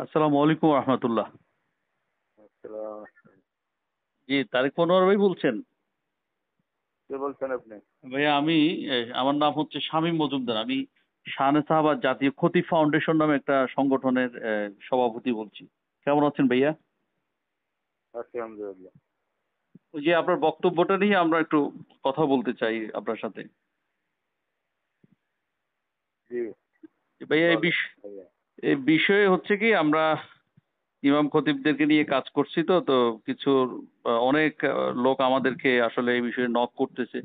আসসালামু আলাইকুম রহমতুল্লাহ। আসসালাম। জি, তারেক মনোয়ার ভাই বলছেন? কে বলছেন আপনি? ভাইয়া আমি আমার নাম হচ্ছে শামীম মজুমদার। আমি শাহনেসাহাবাদ জাতীয় ক্ষতি ফাউন্ডেশন নামে একটা সংগঠনের সভাপতি বলছি। কেমন আছেন ভাইয়া? আছি আলহামদুলিল্লাহ। ওই যে আপনার বক্তব্যটা নিয়ে আমরা একটু কথা বলতে চাই আপনার সাথে। জি, ভাইয়া বলেন ভাইয়া। এই বিষয়ে হচ্ছে কি আমরা ইমাম খতিবদেরকে নিয়ে কাজ করছি, তো তো কিছু অনেক লোক আমাদেরকে আসলে এই বিষয়ে নক করতেছে।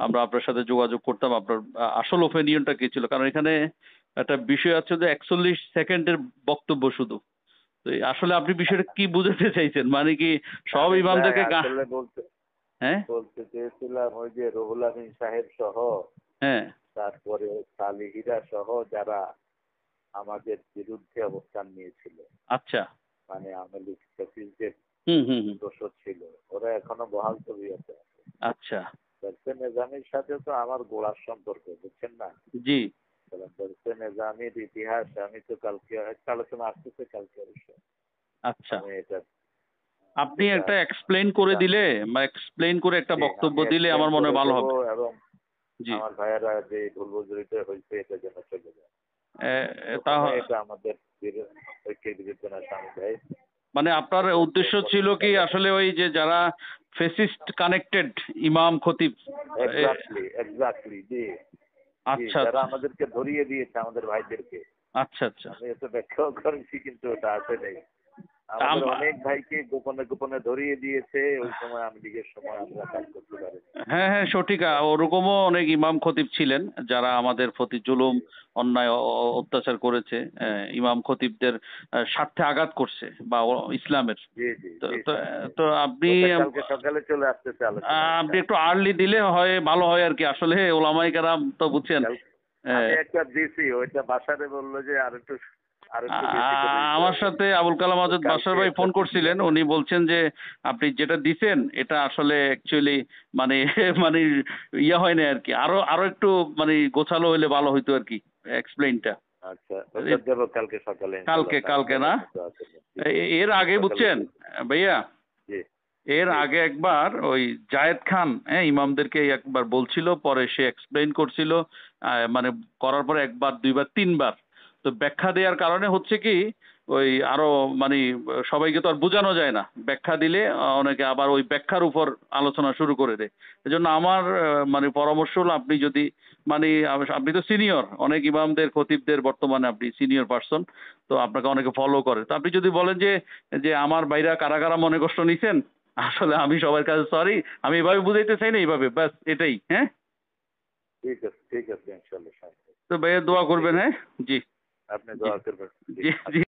আমরা আপনার সাথে যোগাযোগ করতাম, আপনার আসল ওপিনিয়নটা কি ছিল, কারণ এখানে একটা বিষয় আছে যে 41 সেকেন্ডের বক্তব্য শুধু। তো আসলে আপনি বিষয়টা কি বুঝাতে চাইছেন, মানে কি সব আমি ভাই ইমামদেরকে আসলে বলতে হ্যাঁ, বলতে চেয়েছিলাম ওই যে রুহুল আমিন সাহেব সহ, হ্যাঁ, তারপরে সালিহিরা সহ যারা আমাদের বিরুদ্ধে অবস্থান নিয়েছিল, আচ্ছা, মানে আওয়ামী লীগ ফ্যাসিস্টদের হুম, হুম, হুম, দোষর ছিল, ওরা এখনো বহাল তবিয়তে আছে। আচ্ছা, দর্শে নিজামীর সাথে তো আমার গোড়ার সম্পর্ক, বুঝছেন না? জি, দর্শে নিজামীর ইতিহাস আমি তো কালকে একটা আলোচনা আসতেছে, কালকে অবশ্য আচ্ছা। আমি এটা আপনি যেটা একটা এক্সপ্লেইন করে যেটা দিলে বা এক্সপ্লেইন করে একটা জি বক্তব্য আমি দিলে এক্সপ্লেন আমার মনে করে হয় ভালো দেব, হবে। এবং জি, আমার ভাইয়েরা যে ভুল বুঝাবুঝিটা হয়েছে এটা যেন চলে যায়। তা কখনোই এটা আমাদের ঐক্যের বিরুদ্ধে না স্বামী ভাই। মানে আপনার উদ্দেশ্য ছিল কি আসলে ওই যে যারা ফেসিস্ট কানেক্টেড ইমাম খতিব? এ, এক্স্যাক্টলি এক্স্যাক্টলি, জি। জি, আচ্ছা, যারা আচ্ছা, আমাদেরকে ধরিয়ে দিয়েছে আমাদের ভাইদেরকে। আচ্ছা, আচ্ছা। আমি এটা ব্যাখ্যাও করেছি, কিন্তু ওটা আসে নাই। তা আমাদের অনেক ভাইকে গোপনে গোপনে ধরিয়ে দিয়েছে, ওই সময় আমি লীগের সময় আমরা কাজ করতে পারিনি। হ্যাঁ, হ্যাঁ, সঠিক। ওরকমও অনেক ইমাম খতিব ছিলেন যারা আমাদের প্রতি জি জুলুম, অন্যায়, অত্যাচার করেছে। ইমাম খতিবদের স্বার্থে আঘাত করছে বা ইসলামের। জি জি তো জি তো জি। তো আপনি ওটা কালকে সকালে চলে আসতেছে আলোচনা, আপনি একটু ইনশাআল্লাহ। আর্লি দিলে হয় ভালো হয় আর কি। আসলে ওলামাই কেরাম তো বুঝছেন। আমি আহ, একটা দিছি, ওইটা বাসারে বললো যে আর একটু বেশি করে দিতে আমার হবে। সাথে আবুল কালাম তো আজাদ বাশার কালকে ভাই একটা ফোন দিছি করছিলেন, আমরা। উনি বলছেন যে আপনি যেটা দিছেন এটা আসলে অ্যাকচুয়ালি মানে মানে ইয়ে হয় না আর কি, আরো আরো একটু মানে গোছালো হইলে ভালো হইতো আর কি এক্সপ্লেইনটা। আচ্ছা, ওটা দেবো কালকে সকালে কালকে ইনশাল্লাহ, টাইম কালকে না, দেওয়ার মতো আছে। জি, এর আগে সকালে বুঝছেন দিয়ে। ভাইয়া, জি এর জি। আগে একবার ওই জায়েদ খান ইমামদেরকে একবার বলছিল, পরে সে এক্সপ্লেইন করছিল। মানে করার পরে একবার, দুইবার, তিনবার। তো ব্যাখ্যা দেওয়ার কারণে হচ্ছে কি ওই আরো মানে সবাইকে তো আর বোঝানো যায় না, ব্যাখ্যা দিলে অনেকে আবার ওই ব্যাখ্যার উপর আলোচনা শুরু করে দেয়। এজন্য আমার মানে পরামর্শ হলো, আপনি যদি মানে আপনি তো সিনিয়র, অনেক ইমামদের খতিবদের বর্তমানে আপনি সিনিয়র পার্সন, তো আপনাকে অনেকে ফলো করে। তো আপনি যদি বলেন যে যে আমার ভাইরা কারা কারা মনে কষ্ট নিছেন, আসলে আমি সবার কাছে সরি, আমি এভাবে বুঝাইতে চাই না, এইভাবে ব্যাস এটাই। হ্যাঁ, ঠিক আছে ইনশাল্লাহ, সাহেব। তো ভাইয়া দোয়া ঠিক করবেন। হ্যাঁ, আছে, জি, আপনি জি, দোয়া করবেন। জি জি, জি।